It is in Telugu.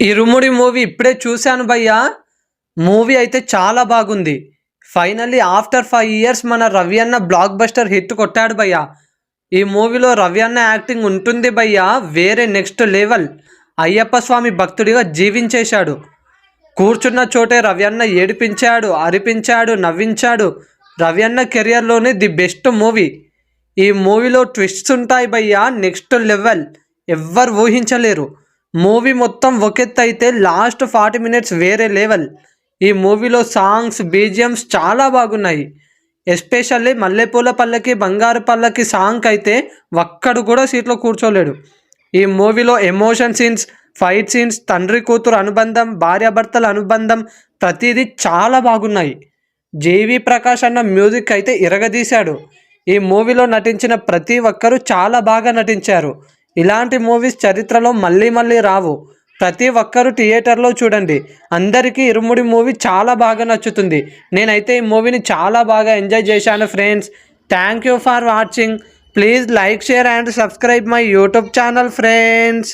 ఇరుముడి మూవీ ఇప్పుడే చూశాను భయ్యా. మూవీ అయితే చాలా బాగుంది. ఫైనల్లీ ఆఫ్టర్ 5 ఇయర్స్ మన రవి అన్న బ్లాక్ బస్టర్ హిట్ కొట్టాడు భయ్యా. ఈ మూవీలో రవి అన్న యాక్టింగ్ ఉంటుంది భయ్యా, వేరే నెక్స్ట్ లెవెల్. అయ్యప్ప స్వామి భక్తుడిగా జీవించేశాడు. కూర్చున్న చోటే రవి అన్న ఏడిపించాడు, అరిపించాడు, నవ్వించాడు. రవి అన్న కెరియర్లోనే ది బెస్ట్ మూవీ. ఈ మూవీలో ట్విస్ట్స్ ఉంటాయి భయ్యా, నెక్స్ట్ లెవెల్. ఎవ్వరు ఊహించలేరు. మూవీ మొత్తం ఒకెత్తు అయితే లాస్ట్ 40 మినిట్స్ వేరే లెవెల్. ఈ మూవీలో సాంగ్స్, బీజిఎమ్స్ చాలా బాగున్నాయి. ఎస్పెషల్లీ మల్లెపూల పల్లకి బంగారు పల్లకి సాంగ్ అయితే ఒక్కడు కూడా సీట్లో కూర్చోలేడు. ఈ మూవీలో ఎమోషన్ సీన్స్, ఫైట్ సీన్స్, తండ్రి కూతురు అనుబంధం, భార్యాభర్తల అనుబంధం ప్రతిదీ చాలా బాగున్నాయి. జేవి ప్రకాష్ అన్న మ్యూజిక్ అయితే ఇరగదీశాడు. ఈ మూవీలో నటించిన ప్రతి ఒక్కరూ చాలా బాగా నటించారు. ఇలాంటి మూవీస్ చరిత్రలో మళ్ళీ మళ్ళీ రావు. ప్రతి ఒక్కరూ థియేటర్లో చూడండి. అందరికీ ఇరుముడి మూవీ చాలా బాగా నచ్చుతుంది. నేనైతే ఈ మూవీని చాలా బాగా ఎంజాయ్ చేశాను friends. Thank you for watching. Please like, share and subscribe my YouTube channel friends.